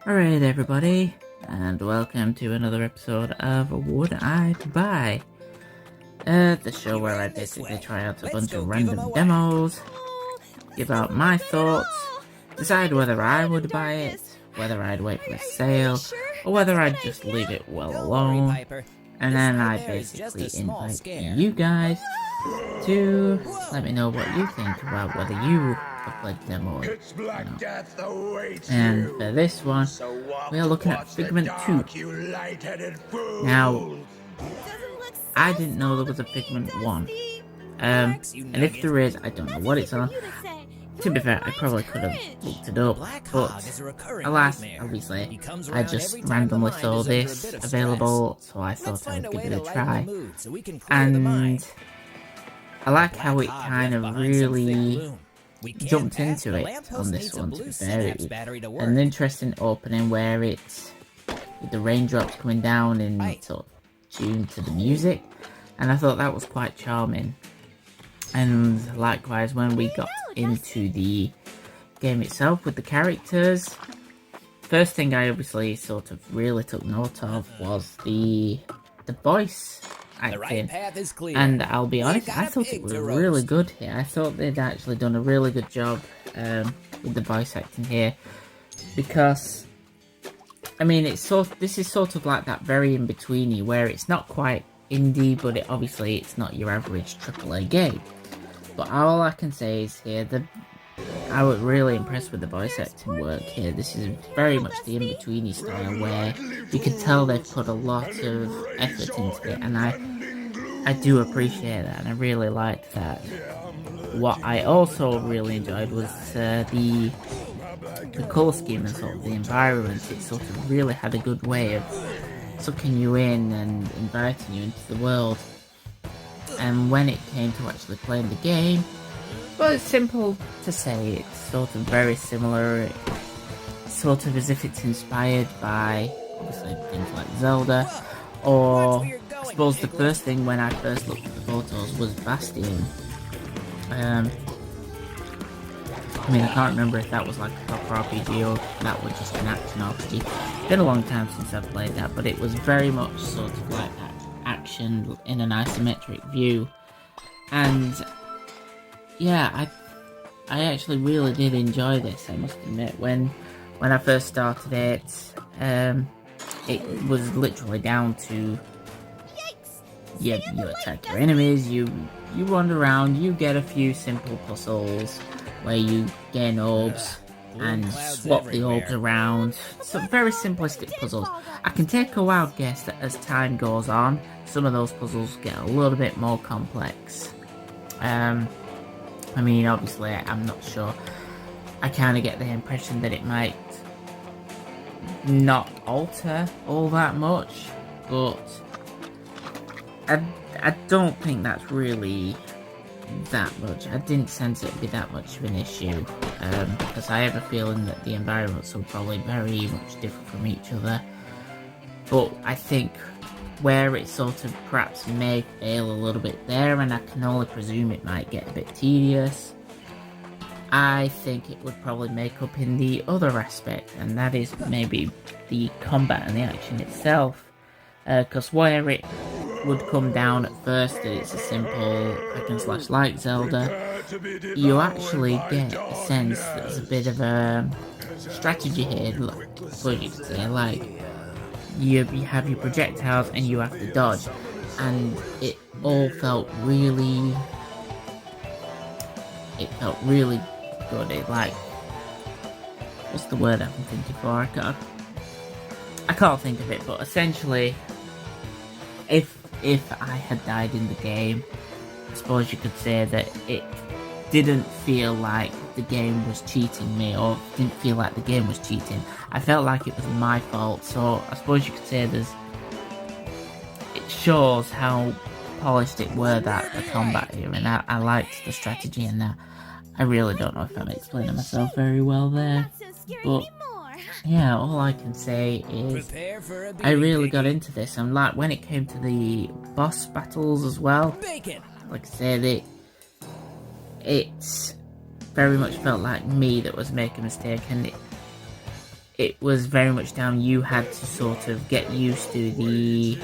Alright everybody, and welcome to another episode of Would I Buy? The show where I basically try out a bunch of random demos, give out my thoughts, decide whether I would buy it, whether I'd wait for a sale, or whether I'd just leave it well alone, and then I basically invite you guys to let me know what you think about whether you have played the demo or not. And for this one, we are looking at Figment 2. Now, I didn't know there was a Figment 1. And if there is, I don't know what it's on. To be fair, I probably could have looked it up, but alas, obviously, I just randomly saw this available, so I thought I would give it a try. And I like how it kind of really jumped into it on this one, to be fair. It was an interesting opening where it's with the raindrops coming down and sort of tuned to the music, and I thought that was quite charming. And likewise, when we got into the game itself with the characters, first thing I obviously sort of really took note of was the voice acting, and I'll be honest, I thought it was really good here. I thought they'd actually done a really good job with the voice acting here, because I mean, this is sort of like that very in-betweeny where it's not quite indie, but obviously it's not your average AAA game. But all I can say is here, I was really impressed with the voice acting work here. This is very much the in-betweeny style where you can tell they've put a lot of effort into it, and I do appreciate that, and I really liked that. What I also really enjoyed was the colour scheme and sort of the environment. It sort of really had a good way of sucking you in and inviting you into the world. And when it came to actually playing the game, well, it's simple to say, it's sort of very similar. It's sort of as if it's inspired by, obviously, things like Zelda, or I suppose the first thing when I first looked at the photos was Bastion. I mean, I can't remember if that was like a proper RPG or that was just an action RPG. It's been a long time since I've played that, but it was very much sort of like that action in an isometric view. And yeah, I actually really did enjoy this, I must admit. When I first started it, it was literally down to you attack your enemies, you wander around, you get a few simple puzzles where you gain orbs and swap the orbs around. So very simplistic puzzles. I can take a wild guess that as time goes on, some of those puzzles get a little bit more complex. I mean, obviously, I'm not sure. I kind of get the impression that it might not alter all that much, but I don't think that's really that much. I didn't sense it would be that much of an issue, because I have a feeling that the environments will probably very much differ from each other. But I think where it sort of perhaps may fail a little bit there, and I can only presume it might get a bit tedious, I think it would probably make up in the other aspect, and that is maybe the combat and the action itself. Because where it would come down at first that it's a simple hack and slash like Zelda, you actually get a sense that there's a bit of a strategy here, so you could say, like you have your projectiles and you have to dodge, and it all felt really good. It, like, what's the word I'm thinking for? I can't think of it, but essentially, if I had died in the game, I suppose you could say that it didn't feel like the game was cheating me, or didn't feel like the game was cheating. I felt like it was my fault, so I suppose you could say it shows how polished it were, that the combat here, and I liked the strategy in that. I really don't know if I'm explaining myself very well there, but yeah, all I can say is I really got into this, and like when it came to the boss battles as well, like I said, it very much felt like me that was making a mistake, and it was very much down. You had to sort of get used to the,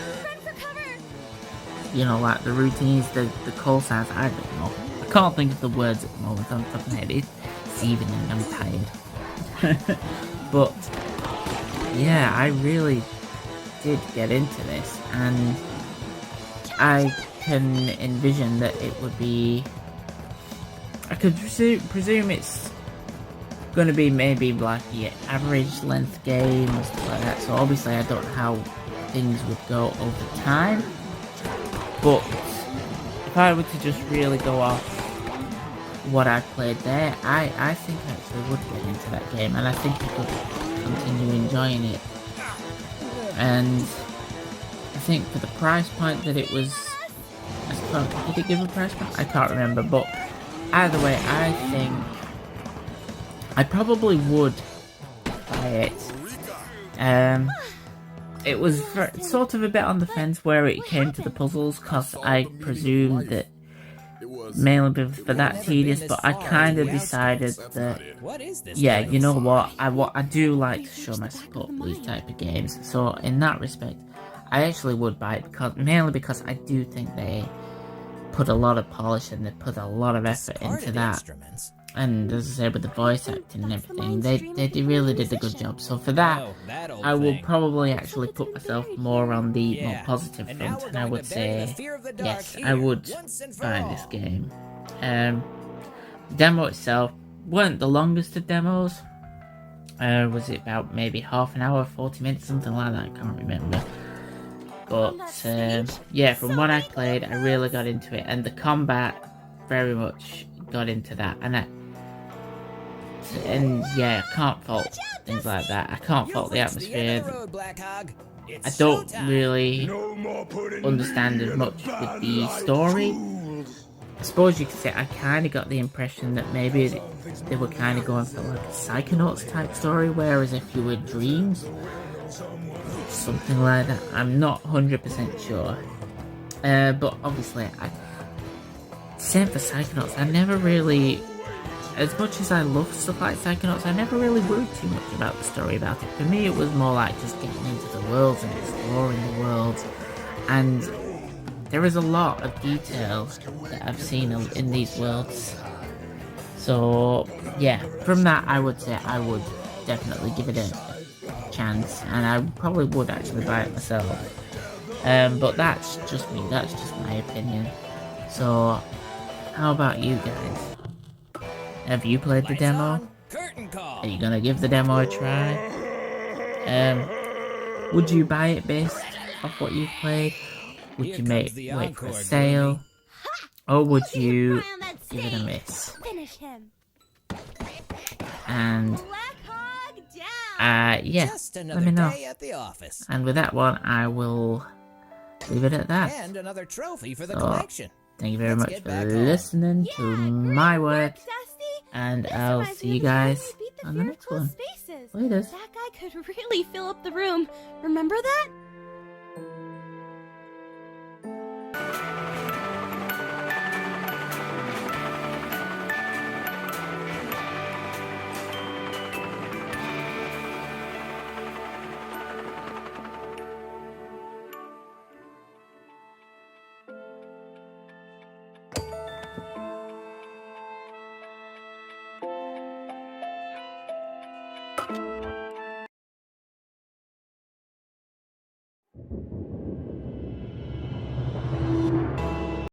you know, like the routines, the call signs. I don't know. I can't think of the words at the moment on top of my head. It's evening. I'm tired. But yeah, I really did get into this, and I can envision that it would be. I could presume it's going to be maybe like the average length game or stuff like that. So obviously, I don't know how things would go over time. But if I were to just really go off what I played there, I think I actually would get into that game, and I think I could continue enjoying it. And I think for the price point that it was, did it give a price point? I can't remember, but either way, I think I probably would buy it. It was sort of a bit on the fence where it came to the puzzles, because I presumed that mainly for that tedious, but I kind of decided that, yeah, you know what, I do like to show my support for these type of games, so in that respect, I actually would buy it, mainly because I do think they put a lot of polish and they put a lot of effort into that. And as I said, with the voice acting and everything, they really did a good job. So for that, I will probably actually put myself more on the more positive front, and I would say, yes, I would buy this game. The demo itself weren't the longest of demos. Was it about maybe half an hour, 40 minutes, something like that? I can't remember. But yeah, from what I played, I really got into it, and the combat very much got into that, and yeah, I can't fault things like that. I can't fault the atmosphere. I don't really understand as much with the story. I suppose you could say I kind of got the impression that maybe they were kind of going for like a Psychonauts type story, whereas if you were dreams, something like that. I'm not 100% sure. But obviously, same for Psychonauts. I never really, as much as I love stuff like Psychonauts, I never really worried too much about the story about it. For me, it was more like just getting into the worlds and exploring the worlds. And there is a lot of detail that I've seen in these worlds. So, yeah, from that, I would say I would definitely give it a chance. And I probably would actually buy it myself. But that's just me, that's just my opinion. So, how about you guys? Have you played the demo? Are you gonna give the demo a try? Would you buy it based off what you've played? Would you wait for a sale? Or would you give it a miss? And yeah, let me know. And with that one, I will leave it at that. And another trophy for the collection. Thank you very much for listening to my work, and I'll see you guys on the next one. Later. That guy could really fill up the room. Remember that?